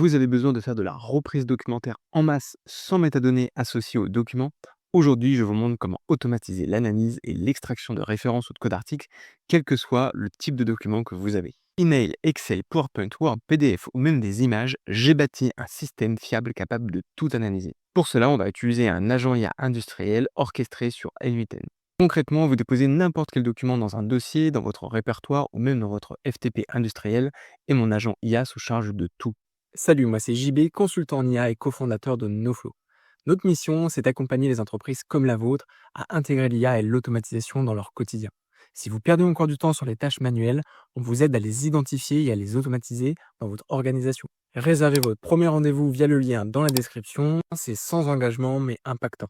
Vous avez besoin de faire de la reprise documentaire en masse sans métadonnées associées au document. Aujourd'hui, je vous montre comment automatiser l'analyse et l'extraction de références ou de codes d'articles, quel que soit le type de document que vous avez. Email, Excel, PowerPoint, Word, PDF ou même des images, j'ai bâti un système fiable capable de tout analyser. Pour cela, on va utiliser un agent IA industriel orchestré sur N8N. Concrètement, vous déposez n'importe quel document dans un dossier, dans votre répertoire ou même dans votre FTP industriel et mon agent IA se charge de tout. Salut, moi c'est JB, consultant en IA et cofondateur de NoFlow. Notre mission, c'est d'accompagner les entreprises comme la vôtre à intégrer l'IA et l'automatisation dans leur quotidien. Si vous perdez encore du temps sur les tâches manuelles, on vous aide à les identifier et à les automatiser dans votre organisation. Réservez votre premier rendez-vous via le lien dans la description, c'est sans engagement mais impactant.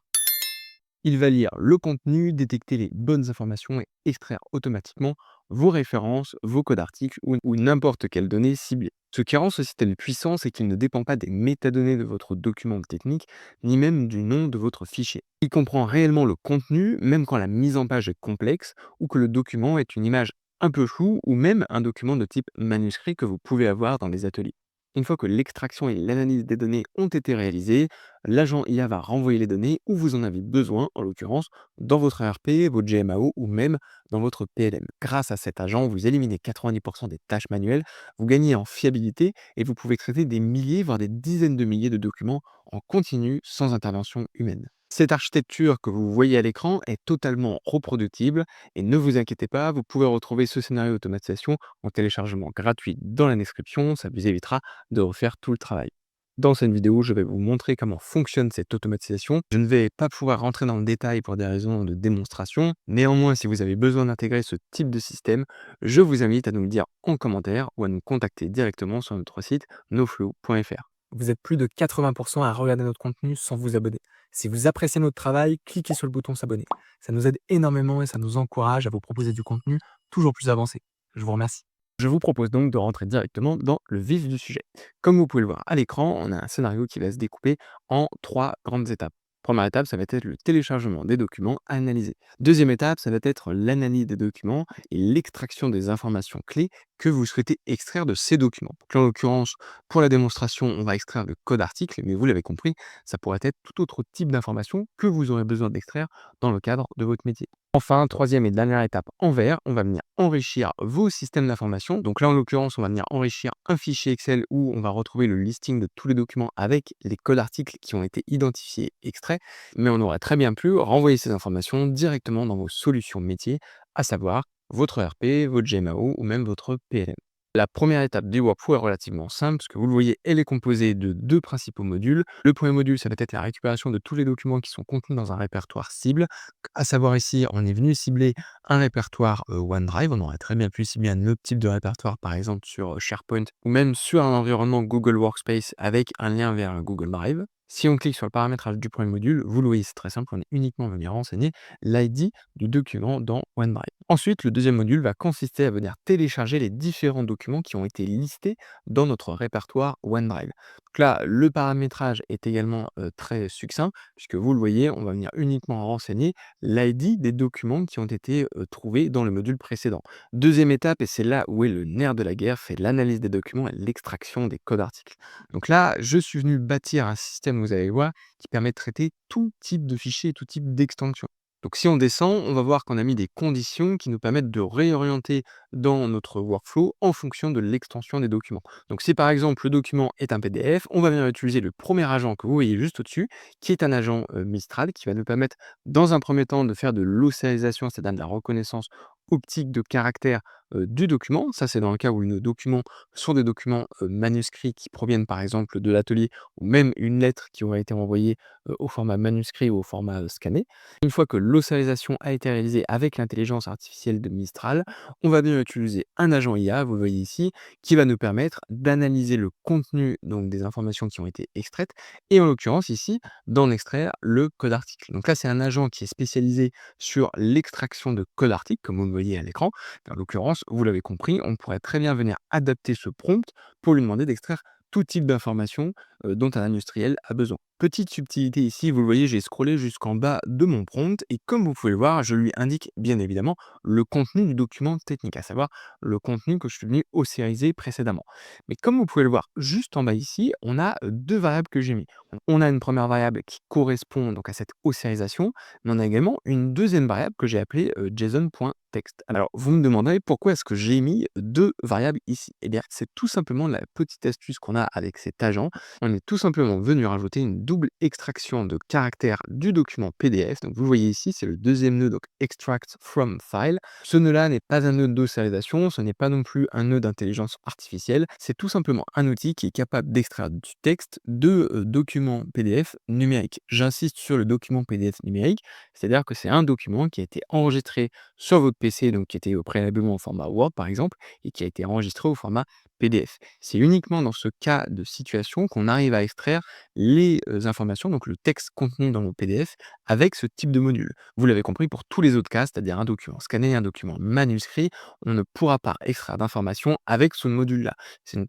Il va lire le contenu, détecter les bonnes informations et extraire automatiquement vos références, vos codes d'articles ou n'importe quelle donnée ciblée. Ce qui rend ce système puissant, c'est qu'il ne dépend pas des métadonnées de votre document technique, ni même du nom de votre fichier. Il comprend réellement le contenu, même quand la mise en page est complexe ou que le document est une image un peu floue ou même un document de type manuscrit que vous pouvez avoir dans les ateliers. Une fois que l'extraction et l'analyse des données ont été réalisées, l'agent IA va renvoyer les données où vous en avez besoin, en l'occurrence dans votre ERP, votre GMAO ou même dans votre PLM. Grâce à cet agent, vous éliminez 90% des tâches manuelles, vous gagnez en fiabilité et vous pouvez traiter des milliers, voire des dizaines de milliers de documents en continu sans intervention humaine. Cette architecture que vous voyez à l'écran est totalement reproductible et ne vous inquiétez pas, vous pouvez retrouver ce scénario d'automatisation en téléchargement gratuit dans la description, ça vous évitera de refaire tout le travail. Dans cette vidéo, je vais vous montrer comment fonctionne cette automatisation. Je ne vais pas pouvoir rentrer dans le détail pour des raisons de démonstration. Néanmoins, si vous avez besoin d'intégrer ce type de système, je vous invite à nous le dire en commentaire ou à nous contacter directement sur notre site noflow.fr. Vous êtes plus de 80% à regarder notre contenu sans vous abonner. Si vous appréciez notre travail, cliquez sur le bouton s'abonner. Ça nous aide énormément et ça nous encourage à vous proposer du contenu toujours plus avancé. Je vous remercie. Je vous propose donc de rentrer directement dans le vif du sujet. Comme vous pouvez le voir à l'écran, on a un scénario qui va se découper en trois grandes étapes. Première étape, ça va être le téléchargement des documents analysés. Deuxième étape, ça va être l'analyse des documents et l'extraction des informations clés que vous souhaitez extraire de ces documents. Donc là, en l'occurrence, pour la démonstration, on va extraire le code article, mais vous l'avez compris, ça pourrait être tout autre type d'informations que vous aurez besoin d'extraire dans le cadre de votre métier. Enfin, troisième et dernière étape en vert, on va venir enrichir vos systèmes d'information. Donc là, en l'occurrence, on va venir enrichir un fichier Excel où on va retrouver le listing de tous les documents avec les codes articles qui ont été identifiés, extraits. Mais on aurait très bien pu renvoyer ces informations directement dans vos solutions métiers, à savoir votre ERP, votre GMAO ou même votre PLM. La première étape du workflow est relativement simple, parce que vous le voyez, elle est composée de deux principaux modules. Le premier module, ça va être la récupération de tous les documents qui sont contenus dans un répertoire cible. À savoir ici, on est venu cibler un répertoire OneDrive. On aurait très bien pu cibler un autre type de répertoire, par exemple sur SharePoint ou même sur un environnement Google Workspace avec un lien vers Google Drive. Si on clique sur le paramétrage du premier module, vous le voyez, c'est très simple, on est uniquement venu renseigner l'ID du document dans OneDrive. Ensuite, le deuxième module va consister à venir télécharger les différents documents qui ont été listés dans notre répertoire OneDrive. Donc là, le paramétrage est également très succinct, puisque vous le voyez, on va venir uniquement renseigner l'ID des documents qui ont été trouvés dans le module précédent. Deuxième étape, et c'est là où est le nerf de la guerre, c'est l'analyse des documents et l'extraction des codes articles. Donc là, je suis venu bâtir un système, vous allez voir, qui permet de traiter tout type de fichiers et tout type d'extension. Donc si on descend, on va voir qu'on a mis des conditions qui nous permettent de réorienter dans notre workflow en fonction de l'extension des documents. Donc si par exemple le document est un PDF, on va venir utiliser le premier agent que vous voyez juste au-dessus, qui est un agent Mistral, qui va nous permettre dans un premier temps de faire de l'ossaisation, c'est-à-dire de la reconnaissance optique de caractère du document. Ça, c'est dans le cas où nos documents sont des documents manuscrits qui proviennent par exemple de l'atelier ou même une lettre qui aurait été envoyée au format manuscrit ou au format scanné. Une fois que l'ossaisation a été réalisée avec l'intelligence artificielle de Mistral, on va bien utiliser un agent IA, vous le voyez ici, qui va nous permettre d'analyser le contenu donc des informations qui ont été extraites et en l'occurrence ici d'en extraire le code article. Donc là, c'est un agent qui est spécialisé sur l'extraction de code article, comme vous le voyez à l'écran. En l'occurrence, vous l'avez compris, on pourrait très bien venir adapter ce prompt pour lui demander d'extraire tout type d'informations dont un industriel a besoin. Petite subtilité ici, vous le voyez, j'ai scrollé jusqu'en bas de mon prompt et comme vous pouvez le voir, je lui indique bien évidemment le contenu du document technique, à savoir le contenu que je suis venu osériser précédemment. Mais comme vous pouvez le voir juste en bas ici, on a deux variables que j'ai mis. On a une première variable qui correspond donc à cette ossérisation, mais on a également une deuxième variable que j'ai appelée JSON.text. Alors vous me demanderez pourquoi est-ce que j'ai mis deux variables ici. Eh bien c'est tout simplement la petite astuce qu'on a avec cet agent. On est tout simplement venu rajouter une double extraction de caractères du document PDF. Donc vous le voyez ici, c'est le deuxième nœud, donc extract from file. Ce nœud-là n'est pas un nœud d'ossérisation, ce n'est pas non plus un nœud d'intelligence artificielle. C'est tout simplement un outil qui est capable d'extraire du texte de documents PDF numériques. J'insiste sur le document PDF numérique, c'est-à-dire que c'est un document qui a été enregistré sur votre PC, donc qui était préalablement au format Word par exemple, et qui a été enregistré au format PDF. C'est uniquement dans ce cas de situation qu'on arrive à extraire les informations, donc le texte contenu dans le PDF, avec ce type de module. Vous l'avez compris, pour tous les autres cas, c'est-à-dire un document scanné, un document manuscrit, on ne pourra pas extraire d'informations avec ce module-là.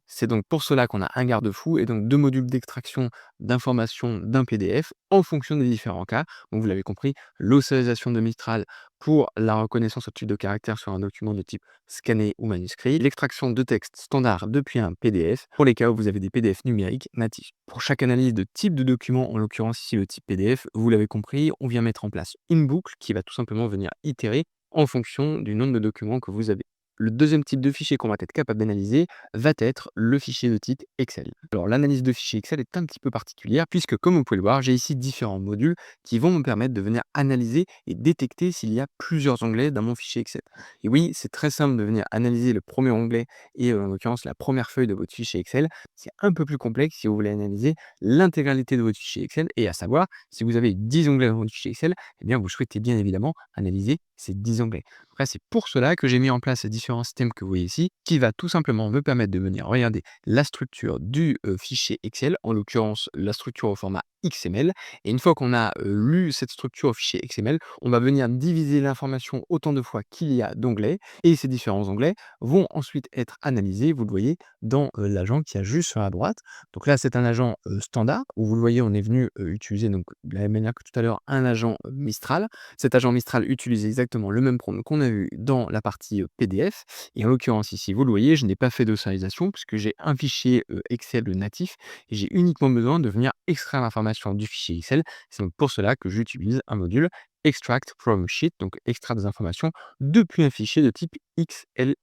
C'est donc pour cela qu'on a un garde-fou et donc deux modules d'extraction d'informations d'un PDF en fonction des différents cas. Donc vous l'avez compris, l'ossérisation de Mistral pour la reconnaissance au type de caractère sur un document de type scanné ou manuscrit, l'extraction de texte standard depuis un PDF, pour les cas où vous avez des PDF numériques natifs. Pour chaque analyse de type de document, en l'occurrence ici le type PDF, vous l'avez compris, on vient mettre en place une boucle qui va tout simplement venir itérer en fonction du nombre de documents que vous avez. Le deuxième type de fichier qu'on va être capable d'analyser va être le fichier de type Excel. Alors l'analyse de fichier Excel est un petit peu particulière puisque comme vous pouvez le voir, j'ai ici différents modules qui vont me permettre de venir analyser et détecter s'il y a plusieurs onglets dans mon fichier Excel. Et oui, c'est très simple de venir analyser le premier onglet et en l'occurrence la première feuille de votre fichier Excel. C'est un peu plus complexe si vous voulez analyser l'intégralité de votre fichier Excel et à savoir, si vous avez 10 onglets dans votre fichier Excel, eh bien vous souhaitez bien évidemment analyser ces 10 onglets. Après, c'est pour cela que j'ai mis en place ces différents systèmes que vous voyez ici, qui va tout simplement me permettre de venir regarder la structure du fichier Excel, en l'occurrence la structure au format XML. Et une fois qu'on a lu cette structure au fichier XML, on va venir diviser l'information autant de fois qu'il y a d'onglets. Et ces différents onglets vont ensuite être analysés, vous le voyez, dans l'agent qui a juste sur la droite. Donc là, c'est un agent standard, où vous le voyez, on est venu utiliser donc, de la même manière que tout à l'heure un agent Mistral. Cet agent Mistral utilise exactement le même prompt qu'on a vu dans la partie PDF. Et en l'occurrence ici, vous le voyez, je n'ai pas fait d'ossérisation puisque j'ai un fichier Excel natif et j'ai uniquement besoin de venir extraire l'information du fichier Excel. C'est donc pour cela que j'utilise un module Extract from Sheet, donc extraire des informations depuis un fichier de type XLSX.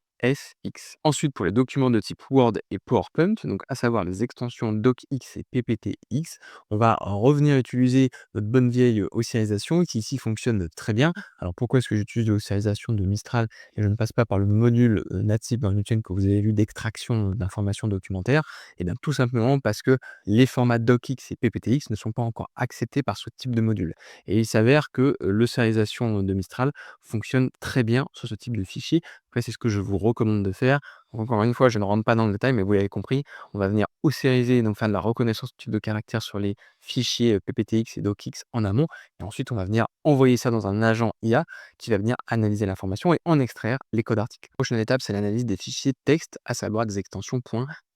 Ensuite, pour les documents de type Word et PowerPoint, donc à savoir les extensions DocX et PPTX, on va revenir utiliser notre bonne vieille ossérisation qui ici fonctionne très bien. Alors pourquoi est-ce que j'utilise l'ossérisation de Mistral et je ne passe pas par le module natif dans YouTube que vous avez vu d'extraction d'informations documentaires? Et bien tout simplement parce que les formats DocX et PPTX ne sont pas encore acceptés par ce type de module. Et il s'avère que l'ossérisation de Mistral fonctionne très bien sur ce type de fichier. Après, c'est ce que je vous recommande de faire. Encore une fois, je ne rentre pas dans le détail, mais vous l'avez compris, on va venir ossériser, donc faire de la reconnaissance de type de caractère sur les fichiers PPTX et DocX en amont. Et ensuite, on va venir envoyer ça dans un agent IA qui va venir analyser l'information et en extraire les codes articles. Prochaine étape, c'est l'analyse des fichiers texte, à savoir des extensions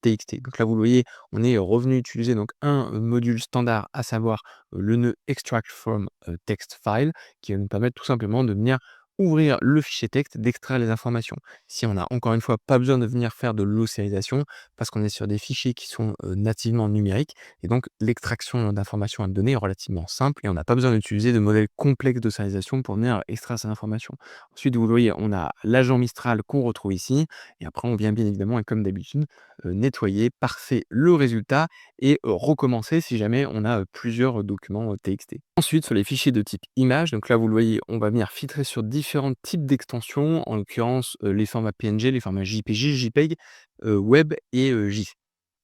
.txt. Donc là, vous le voyez, on est revenu utiliser donc un module standard, à savoir le nœud extract from text file, qui va nous permettre tout simplement de venir ouvrir le fichier texte, d'extraire les informations. Si on n'a encore une fois pas besoin de venir faire de l'ossérisation, parce qu'on est sur des fichiers qui sont nativement numériques, et donc l'extraction d'informations et de données est relativement simple, et on n'a pas besoin d'utiliser de modèles complexes d'ossérisation pour venir extraire ces informations. Ensuite, vous voyez, on a l'agent Mistral qu'on retrouve ici, et après on vient bien évidemment, et comme d'habitude, nettoyer, parser le résultat, et recommencer si jamais on a plusieurs documents TXT. Ensuite, sur les fichiers de type image, donc là vous le voyez, on va venir filtrer sur différents types d'extensions, en l'occurrence les formats PNG, les formats JPG, JPEG, Web et JSON.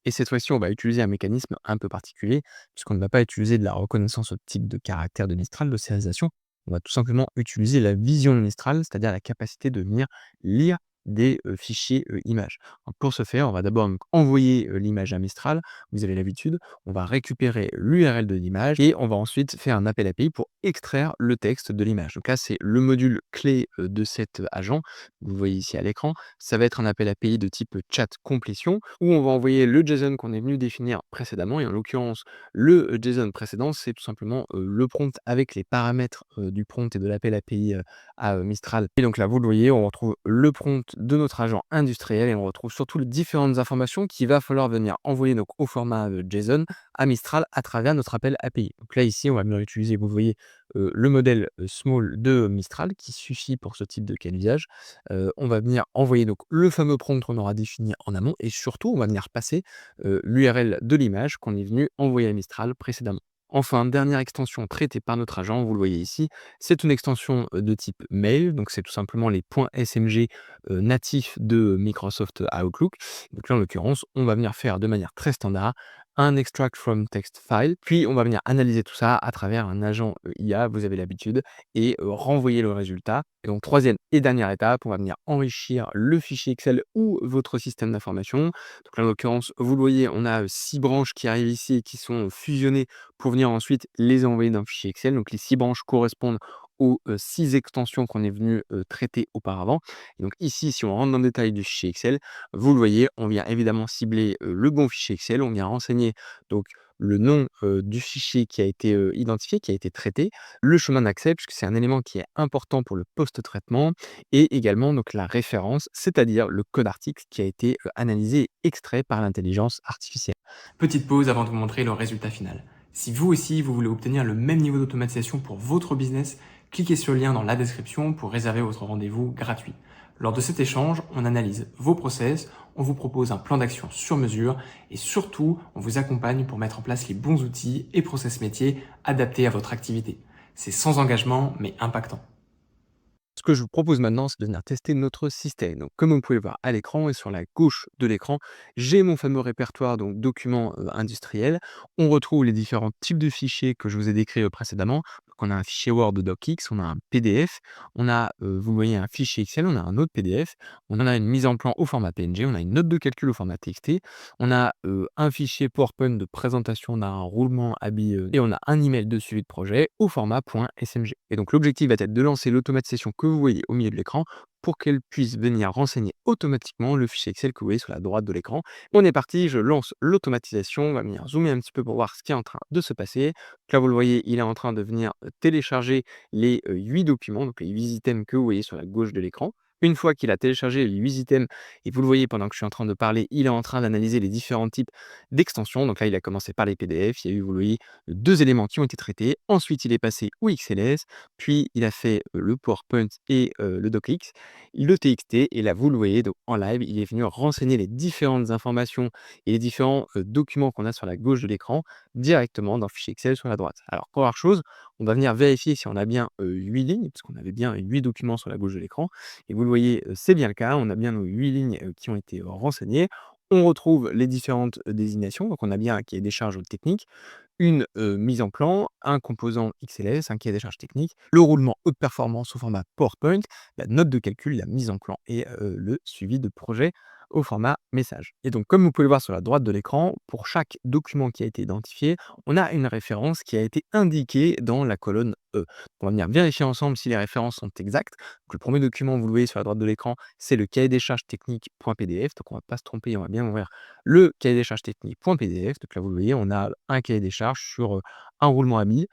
Et cette fois-ci, on va utiliser un mécanisme un peu particulier, puisqu'on ne va pas utiliser de la reconnaissance au type de caractère de Mistral, de sérialisation. On va tout simplement utiliser la vision de Mistral, c'est-à-dire la capacité de venir lire des fichiers images. Donc pour ce faire, on va d'abord donc envoyer l'image à Mistral. Vous avez l'habitude, on va récupérer l'URL de l'image et on va ensuite faire un appel API pour extraire le texte de l'image. Donc là, c'est le module clé de cet agent. Vous le voyez ici à l'écran. Ça va être un appel API de type chat complétion où on va envoyer le JSON qu'on est venu définir précédemment. Et en l'occurrence, le JSON précédent, c'est tout simplement le prompt avec les paramètres du prompt et de l'appel API à Mistral. Et donc là, vous le voyez, on retrouve le prompt de notre agent industriel et on retrouve surtout les différentes informations qu'il va falloir venir envoyer donc, au format JSON à Mistral à travers notre appel API. Donc là, ici, on va venir utiliser, vous voyez, le modèle small de Mistral qui suffit pour ce type de cas d'usage. On va venir envoyer donc le fameux prompt qu'on aura défini en amont et surtout, on va venir passer l'URL de l'image qu'on est venu envoyer à Mistral précédemment. Enfin, dernière extension traitée par notre agent, vous le voyez ici, c'est une extension de type mail, donc c'est tout simplement les points SMG natifs de Microsoft Outlook. Donc là, en l'occurrence, on va venir faire de manière très standard un extract from text file, puis on va venir analyser tout ça à travers un agent IA, vous avez l'habitude, et renvoyer le résultat. Et donc, troisième et dernière étape, on va venir enrichir le fichier Excel ou votre système d'information. Donc là, en l'occurrence, vous le voyez, on a 6 branches qui arrivent ici et qui sont fusionnées pour venir ensuite les envoyer dans le fichier Excel. Donc les 6 branches correspondent aux 6 extensions qu'on est venu traiter auparavant. Et donc ici, si on rentre dans le détail du fichier Excel, vous le voyez, on vient évidemment cibler le bon fichier Excel, on vient renseigner donc le nom du fichier qui a été identifié, qui a été traité, le chemin d'accès, puisque c'est un élément qui est important pour le post-traitement, et également donc la référence, c'est-à-dire le code article qui a été analysé et extrait par l'intelligence artificielle. Petite pause avant de vous montrer le résultat final. Si vous aussi, vous voulez obtenir le même niveau d'automatisation pour votre business, cliquez sur le lien dans la description pour réserver votre rendez-vous gratuit. Lors de cet échange, on analyse vos process, on vous propose un plan d'action sur mesure et surtout, on vous accompagne pour mettre en place les bons outils et process métiers adaptés à votre activité. C'est sans engagement mais impactant. Ce que je vous propose maintenant, c'est de venir tester notre système. Donc, comme vous pouvez le voir à l'écran et sur la gauche de l'écran, j'ai mon fameux répertoire donc documents industriels. On retrouve les différents types de fichiers que je vous ai décrits précédemment. Donc, on a un fichier Word DocX, on a un PDF, on a, vous voyez, un fichier Excel, on a un autre PDF, on en a une mise en plan au format PNG, on a une note de calcul au format TXT, on a un fichier PowerPoint de présentation, on a un roulement habit et on a un email de suivi de projet au format .smg. Et donc l'objectif va être de lancer l'automatisation que vous voyez au milieu de l'écran pour qu'elle puisse venir renseigner automatiquement le fichier Excel que vous voyez sur la droite de l'écran. On est parti, je lance l'automatisation, on va venir zoomer un petit peu pour voir ce qui est en train de se passer. Donc là, vous le voyez, il est en train de venir télécharger les 8 documents, donc les 8 items que vous voyez sur la gauche de l'écran. Une fois qu'il a téléchargé les 8 items, et vous le voyez pendant que je suis en train de parler, il est en train d'analyser les différents types d'extensions. Donc là, il a commencé par les PDF, il y a eu, vous le voyez, 2 éléments qui ont été traités. Ensuite, il est passé au XLS, puis il a fait le PowerPoint et le DocX, le TXT. Et là, vous le voyez, donc en live, il est venu renseigner les différentes informations et les différents documents qu'on a sur la gauche de l'écran directement dans le fichier Excel sur la droite. Alors, première chose, on va venir vérifier si on a bien 8 lignes, parce qu'on avait bien 8 documents sur la gauche de l'écran. Et vous le voyez, c'est bien le cas. On a bien nos 8 lignes qui ont été renseignées. On retrouve les différentes désignations. Donc, on a bien un cahier des charges techniques, une mise en plan, un composant XLS, un cahier des charges techniques, le roulement haute performance au format PowerPoint, la note de calcul, la mise en plan et le suivi de projet au format message. Et donc, comme vous pouvez le voir sur la droite de l'écran, pour chaque document qui a été identifié, on a une référence qui a été indiquée dans la colonne E. On va venir vérifier ensemble si les références sont exactes. Donc, le premier document, vous le voyez sur la droite de l'écran, c'est le cahier des charges techniques.pdf. Donc, on ne va pas se tromper, on va bien ouvrir le cahier des charges techniques.pdf. Donc là, vous le voyez, on a un cahier des charges sur un roulement à billes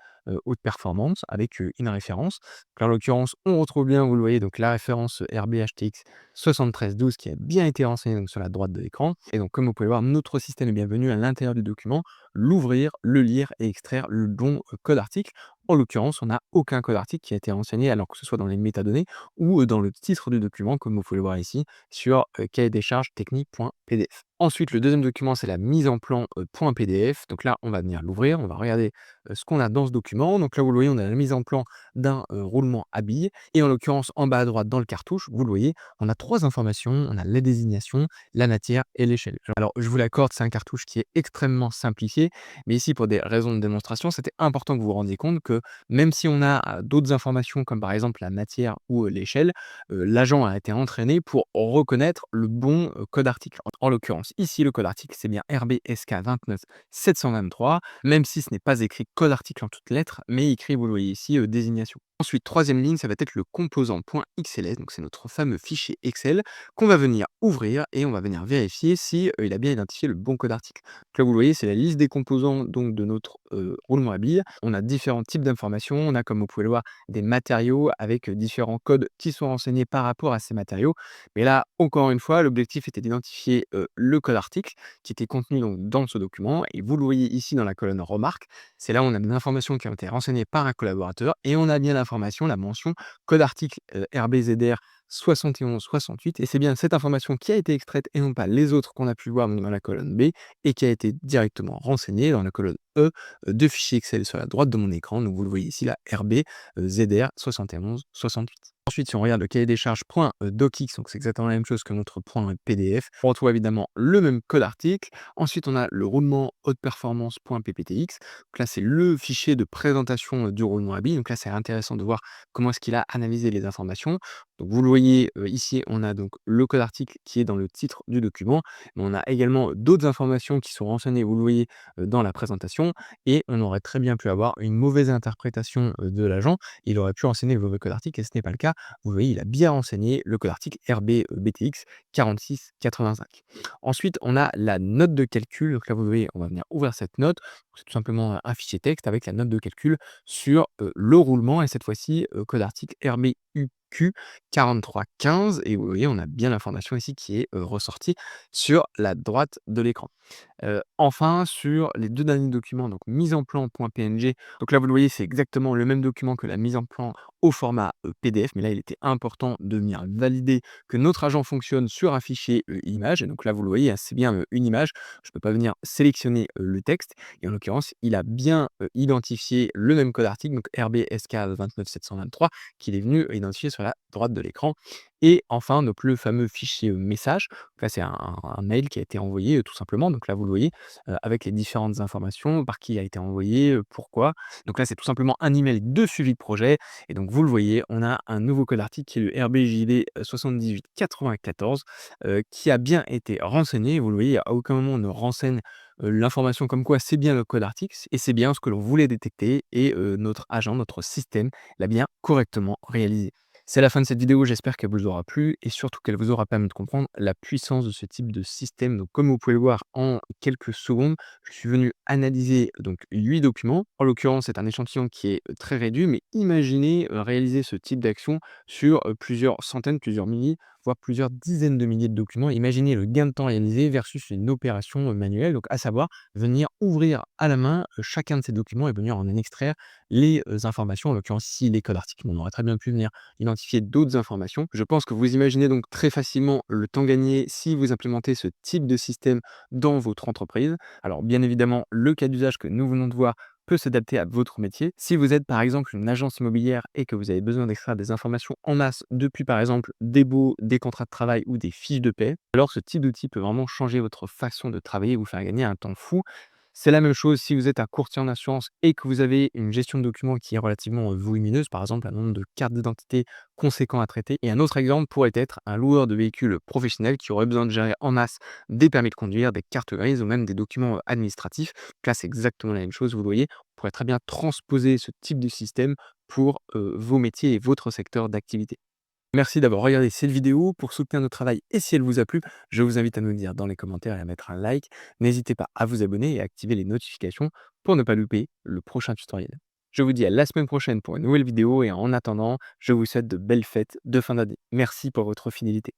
haute performance avec une référence. Donc là, en l'occurrence, on retrouve bien, vous le voyez, donc la référence RBHTX 7312 qui a bien été renseignée donc, sur la droite de l'écran. Et donc, comme vous pouvez voir, notre système est bienvenu à l'intérieur du document, l'ouvrir, le lire et extraire le bon code article. En l'occurrence, on n'a aucun code article qui a été renseigné, alors que ce soit dans les métadonnées ou dans le titre du document, comme vous pouvez le voir ici, sur cahier des charges technique.pdf. Ensuite, le deuxième document, c'est la mise en plan .pdf. Donc là, on va venir l'ouvrir, on va regarder ce qu'on a dans ce document. Donc là, vous le voyez, on a la mise en plan d'un roulement à billes. Et en l'occurrence, en bas à droite, dans le cartouche, vous le voyez, on a trois informations. On a la désignation, la matière et l'échelle. Alors, je vous l'accorde, c'est un cartouche qui est extrêmement simplifié. Mais ici, pour des raisons de démonstration, c'était important que vous vous rendiez compte que même si on a d'autres informations, comme par exemple la matière ou l'échelle, l'agent a été entraîné pour reconnaître le bon code article. En l'occurrence, ici, le code article, c'est bien RBSK 29723, même si ce n'est pas écrit code article en toutes lettres, mais écrit, vous le voyez ici, désignation. Ensuite, troisième ligne, ça va être le composant.xls, donc c'est notre fameux fichier Excel qu'on va venir ouvrir et on va venir vérifier si il a bien identifié le bon code article. Donc là, vous le voyez, c'est la liste des composants donc, de notre roulement à billes. On a différents types d'informations. On a, comme vous pouvez le voir, des matériaux avec différents codes qui sont renseignés par rapport à ces matériaux. Mais là, encore une fois, l'objectif était d'identifier le code article qui était contenu donc, dans ce document. Et vous le voyez ici dans la colonne remarque. C'est là où on a des informations qui ont été renseignées par un collaborateur et on a bien l'information, la mention code article RBZR 7168. Et c'est bien cette information qui a été extraite et non pas les autres qu'on a pu voir donc, dans la colonne B et qui a été directement renseignée dans la colonne E de fichiers Excel sur la droite de mon écran. Donc vous le voyez ici, la RB ZR 7168. Ensuite, si on regarde le cahier des charges .docx, donc c'est exactement la même chose que notre .pdf, on retrouve évidemment le même code article. Ensuite, on a le roulement haute performance .pptx. Donc là, c'est le fichier de présentation du roulement à billes. Donc là, c'est intéressant de voir comment est-ce qu'il a analysé les informations. Donc vous le voyez ici, on a donc le code article qui est dans le titre du document, mais on a également d'autres informations qui sont renseignées, vous le voyez, dans la présentation, et on aurait très bien pu avoir une mauvaise interprétation de l'agent. Il aurait pu renseigner le mauvais code article et ce n'est pas le cas. Vous voyez, il a bien renseigné le code article RBBTX 4685. Ensuite, on a la note de calcul. Donc là, vous voyez, on va venir ouvrir cette note. C'est tout simplement un fichier texte avec la note de calcul sur le roulement et cette fois-ci, code article RBUQ 4315. Et vous voyez, on a bien l'information ici qui est ressortie sur la droite de l'écran. Enfin, sur les 2 derniers documents, donc mise en plan.png, donc là, vous le voyez, c'est exactement le même document que la mise en plan au format, PDF, mais là, il était important de venir valider que notre agent fonctionne sur un fichier, image et donc là, vous le voyez, hein, c'est bien, une image. Je ne peux pas venir sélectionner, le texte et en l'occurrence, il a bien, identifié le même code article, donc RBSK 29723 qu'il est venu identifier sur la droite de l'écran et enfin, donc le fameux fichier, message. Donc là, c'est un mail qui a été envoyé, tout simplement. Donc là, vous le voyez, avec les différentes informations, par qui a été envoyé, pourquoi. Donc là, c'est tout simplement un email de suivi de projet et donc vous le voyez, on a un nouveau code article qui est le RBJD 7894, qui a bien été renseigné. Vous le voyez, à aucun moment on ne renseigne, l'information comme quoi c'est bien le code article et c'est bien ce que l'on voulait détecter et notre agent, notre système l'a bien correctement réalisé. C'est la fin de cette vidéo, j'espère qu'elle vous aura plu et surtout qu'elle vous aura permis de comprendre la puissance de ce type de système. Donc comme vous pouvez le voir en quelques secondes, je suis venu analyser donc 8 documents. En l'occurrence, c'est un échantillon qui est très réduit, mais imaginez réaliser ce type d'action sur plusieurs centaines, plusieurs milliers, voire plusieurs dizaines de milliers de documents. Imaginez le gain de temps réalisé versus une opération manuelle, donc à savoir venir ouvrir à la main chacun de ces documents et venir en extraire les informations, en l'occurrence ici les codes articles. On aurait très bien pu venir identifier d'autres informations. Je pense que vous imaginez donc très facilement le temps gagné si vous implémentez ce type de système dans votre entreprise. Alors bien évidemment, le cas d'usage que nous venons de voir peut s'adapter à votre métier. Si vous êtes par exemple une agence immobilière et que vous avez besoin d'extraire des informations en masse depuis par exemple des baux, des contrats de travail ou des fiches de paie, alors ce type d'outil peut vraiment changer votre façon de travailler et vous faire gagner un temps fou. C'est la même chose si vous êtes un courtier en assurance et que vous avez une gestion de documents qui est relativement volumineuse, par exemple un nombre de cartes d'identité conséquent à traiter. Et un autre exemple pourrait être un loueur de véhicules professionnel qui aurait besoin de gérer en masse des permis de conduire, des cartes grises ou même des documents administratifs. Donc là, c'est exactement la même chose, vous le voyez. On pourrait très bien transposer ce type de système pour vos métiers et votre secteur d'activité. Merci d'avoir regardé cette vidéo. Pour soutenir notre travail et si elle vous a plu, je vous invite à nous le dire dans les commentaires et à mettre un like. N'hésitez pas à vous abonner et à activer les notifications pour ne pas louper le prochain tutoriel. Je vous dis à la semaine prochaine pour une nouvelle vidéo et en attendant, je vous souhaite de belles fêtes de fin d'année. Merci pour votre fidélité.